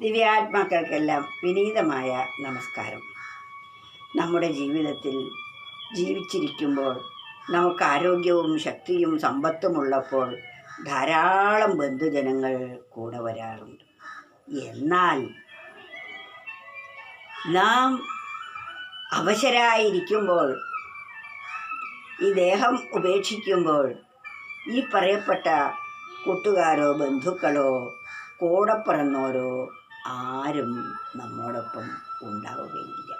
ദിവ്യാത്മാക്കൾക്കെല്ലാം വിനീതമായ നമസ്കാരം. നമ്മുടെ ജീവിതത്തിൽ ജീവിച്ചിരിക്കുമ്പോൾ നമുക്ക് ആരോഗ്യവും ശക്തിയും സമ്പത്തുമുള്ളപ്പോൾ ധാരാളം ബന്ധുജനങ്ങൾ കൂടെ വരാറുണ്ട്. എന്നാൽ നാം അവശരായിരിക്കുമ്പോൾ, ഈ ദേഹം ഉപേക്ഷിക്കുമ്പോൾ ഈ പറയപ്പെട്ട കൂട്ടുകാരോ ബന്ധുക്കളോ കൂടെ പിറന്നോരോ ആരും നമ്മോടൊപ്പം ഉണ്ടാവുകയില്ല.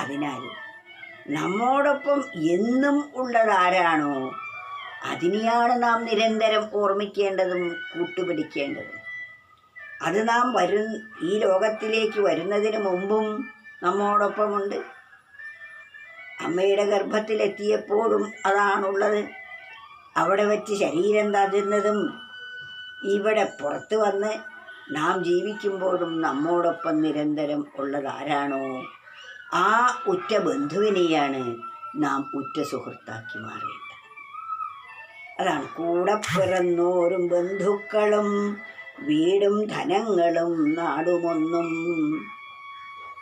അതിനാൽ നമ്മോടൊപ്പം എന്നും ഉള്ളതാരാണോ അതിനെയാണ് നാം നിരന്തരം ഓർമ്മിക്കേണ്ടതും കൂട്ടുപിടിക്കേണ്ടതും. അത് നാം ഈ ലോകത്തിലേക്ക് വരുന്നതിന് മുമ്പും നമ്മോടൊപ്പമുണ്ട്. അമ്മയുടെ ഗർഭത്തിലെത്തിയപ്പോഴും അതാണുള്ളത്. അവിടെ വച്ച് ശരീരം തതുന്നതും ഇവിടെ പുറത്ത് വന്ന് നാം ജീവിക്കുമ്പോഴും നമ്മോടൊപ്പം നിരന്തരം ഉള്ളതാരാണോ ആ ഉറ്റ ബന്ധുവിനെയാണ് നാം ഉറ്റ സുഹൃത്താക്കി മാറേണ്ടത്. അതാണ് കൂടെ പിറന്നോരും ബന്ധുക്കളും വീടും ധനങ്ങളും നാടുമൊന്നും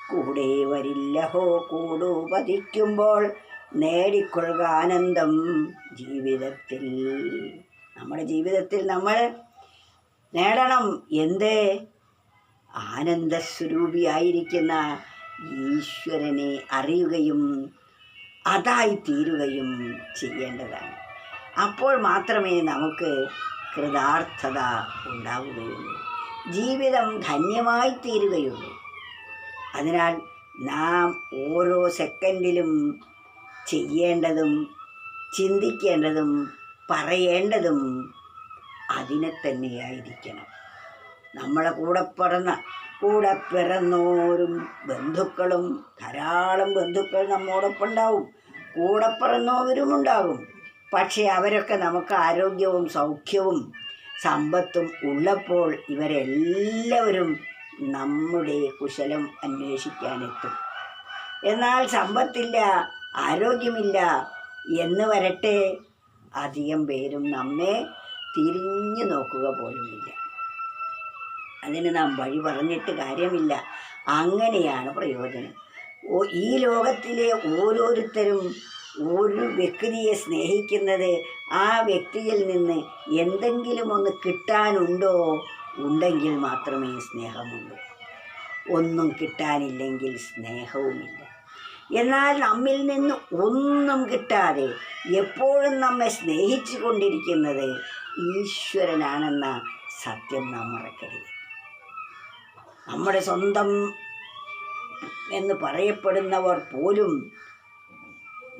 കൂടെ വരില്ലഹോ കൂടു പതിക്കുമ്പോൾ നേടിക്കൊള്ളുക ആനന്ദം ജീവിതത്തിൽ. നമ്മുടെ ജീവിതത്തിൽ നമ്മൾ നേടണം എന്ത്? ആനന്ദസ്വരൂപിയായിരിക്കുന്ന ഈശ്വരനെ അറിയുകയും അതായിത്തീരുകയും ചെയ്യേണ്ടതാണ്. അപ്പോൾ മാത്രമേ നമുക്ക് കൃതാർത്ഥത ഉണ്ടാവുകയുള്ളൂ, ജീവിതം ധന്യമായി തീരുകയുള്ളൂ. അതിനാൽ നാം ഓരോ സെക്കൻഡിലും ചെയ്യേണ്ടതും ചിന്തിക്കേണ്ടതും പറയേണ്ടതും അതിനെ തന്നെയായിരിക്കണം. നമ്മളെ കൂടെ പിറന്നോരും ബന്ധുക്കളും, ധാരാളം ബന്ധുക്കൾ നമ്മോടൊപ്പം ഉണ്ടാവും, കൂടെ പിറന്നവരും ഉണ്ടാകും. പക്ഷേ അവരൊക്കെ നമുക്ക് ആരോഗ്യവും സൗഖ്യവും സമ്പത്തും ഉള്ളപ്പോൾ ഇവരെല്ലാവരും നമ്മുടെ കുശലം അന്വേഷിക്കാനെത്തും. എന്നാൽ സമ്പത്തില്ല, ആരോഗ്യമില്ല എന്ന് വരട്ടെ, അധികം പേരും നമ്മെ തിരിഞ്ഞു നോക്കുക പോലുമില്ല. അതിന് നാം വഴി പറഞ്ഞിട്ട് കാര്യമില്ല. അങ്ങനെയാണ് പ്രയോജനം. ഈ ലോകത്തിലെ ഓരോരുത്തരും ഒരു വ്യക്തിയെ സ്നേഹിക്കുന്നത് ആ വ്യക്തിയിൽ നിന്ന് എന്തെങ്കിലും ഒന്ന് കിട്ടാനുണ്ടോ? ഉണ്ടെങ്കിൽ മാത്രമേ സ്നേഹമുള്ളൂ. ഒന്നും കിട്ടാനില്ലെങ്കിൽ സ്നേഹവുമില്ല. എന്നാൽ നമ്മിൽ നിന്ന് ഒന്നും കിട്ടാതെ എപ്പോഴും നമ്മെ സ്നേഹിച്ചു കൊണ്ടിരിക്കുന്നത് ഈശ്വരനാണെന്ന സത്യം നാം മറക്കരുത്. നമ്മുടെ സ്വന്തം എന്ന് പറയപ്പെടുന്നവർ പോലും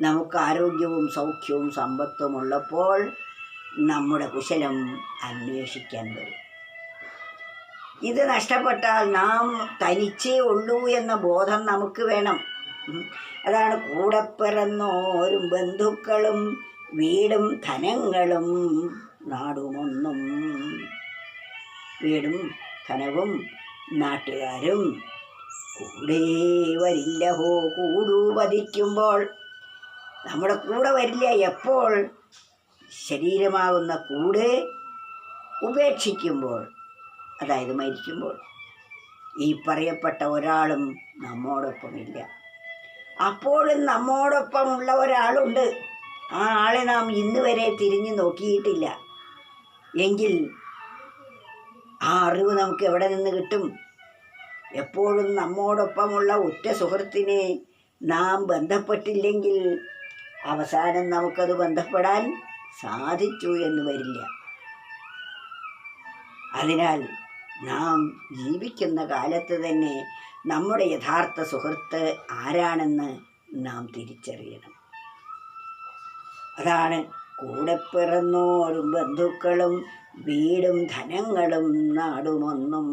നമുക്ക് ആരോഗ്യവും സൗഖ്യവും സമ്പത്തും ഉള്ളപ്പോൾ നമ്മുടെ കുശലം അന്വേഷിക്കാൻ വരും. ഇത് നഷ്ടപ്പെട്ടാൽ നാം തനിച്ചേ ഉള്ളൂ എന്ന ബോധം നമുക്ക് വേണം. അതാണ് കൂടെ പിറന്നോരും ബന്ധുക്കളും വീടും ധനങ്ങളും നാടുമൊന്നും. വീടും ധനവും നാട്ടുകാരും കൂടെ വരില്ലഹോ കൂടു വധിക്കുമ്പോൾ. നമ്മുടെ കൂടെ വരില്ല. എപ്പോൾ? ശരീരമാകുന്ന കൂടെ ഉപേക്ഷിക്കുമ്പോൾ, അതായത് മരിക്കുമ്പോൾ. ഈ പറയപ്പെട്ട ഒരാളും നമ്മോടൊപ്പമില്ല. അപ്പോഴും നമ്മോടൊപ്പമുള്ള ഒരാളുണ്ട്. ആ ആളെ നാം ഇന്ന് വരെ തിരിഞ്ഞു നോക്കിയിട്ടില്ല. എങ്കിൽ ആ അറിവ് നമുക്ക് എവിടെ നിന്ന് കിട്ടും? എപ്പോഴും നമ്മോടൊപ്പമുള്ള ഉറ്റ സുഹൃത്തിനെ നാം ബന്ധപ്പെട്ടില്ലെങ്കിൽ അവസാനം നമുക്കത് ബന്ധപ്പെടാൻ സാധിച്ചു എന്ന് വരില്ല. അതിനാൽ നാം ജീവിക്കുന്ന കാലത്ത് തന്നെ നമ്മുടെ യഥാർത്ഥ സുഹൃത്ത് ആരാണെന്ന് നാം തിരിച്ചറിയണം. അതാണ് കൂടെ പിറന്നോരും ബന്ധുക്കളും വീടും ധനങ്ങളും നാടുമൊന്നും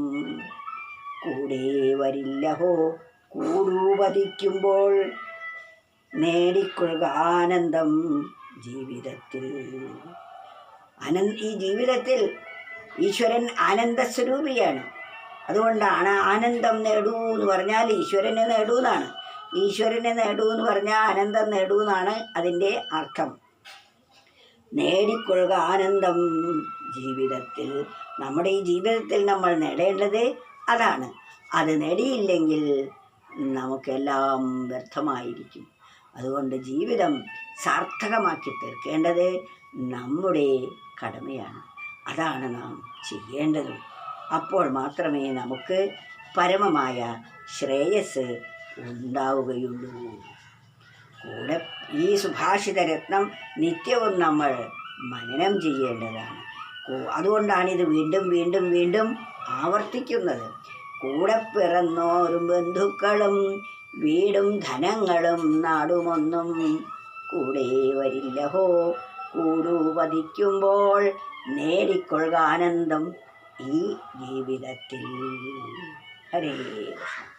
കൂടെ വരില്ലഹോ കൂടു പതിക്കുമ്പോൾ നേടിക്കൊള്ളുക ആനന്ദം ജീവിതത്തിൽ. ഈ ജീവിതത്തിൽ ഈശ്വരൻ ആനന്ദസ്വരൂപിയാണ്. അതുകൊണ്ടാണ് ആനന്ദം നേടൂ എന്ന് പറഞ്ഞാൽ ഈശ്വരനെ നേടൂ എന്നാണ്. ഈശ്വരനെ നേടൂ എന്ന് പറഞ്ഞാൽ ആനന്ദം നേടൂ എന്നാണ് അതിൻ്റെ അർത്ഥം. നേടിക്കൊള്ളുക ആനന്ദം ജീവിതത്തിൽ. നമ്മുടെ ഈ ജീവിതത്തിൽ നമ്മൾ നേടേണ്ടത് അതാണ്. അത് നേടിയില്ലെങ്കിൽ നമുക്കെല്ലാം വ്യർത്ഥമായിരിക്കും. അതുകൊണ്ട് ജീവിതം സാർത്ഥകമാക്കി തീർക്കേണ്ടത് നമ്മുടെ കടമയാണ്. അതാണ് നാം ചെയ്യേണ്ടതും. അപ്പോൾ മാത്രമേ നമുക്ക് പരമമായ ശ്രേയസ് ഉണ്ടാവുകയുള്ളൂ. കൂടെ ഈ സുഭാഷിത രത്നം നിത്യവും നമ്മൾ മനനം ചെയ്യേണ്ടതാണ്. അതുകൊണ്ടാണിത് വീണ്ടും വീണ്ടും വീണ്ടും ആവർത്തിക്കുന്നത്. കൂടെ പിറന്നോരും ബന്ധുക്കളും വീടും ധനങ്ങളും നാടുമൊന്നും കൂടെ വരില്ലഹോ, കൂടുപതിക്കുമ്പോൾ നേടിക്കൊള്ളുക ആനന്ദം ഈ ജീവിതത്തിൽ. ഹരേ കൃഷ്ണ.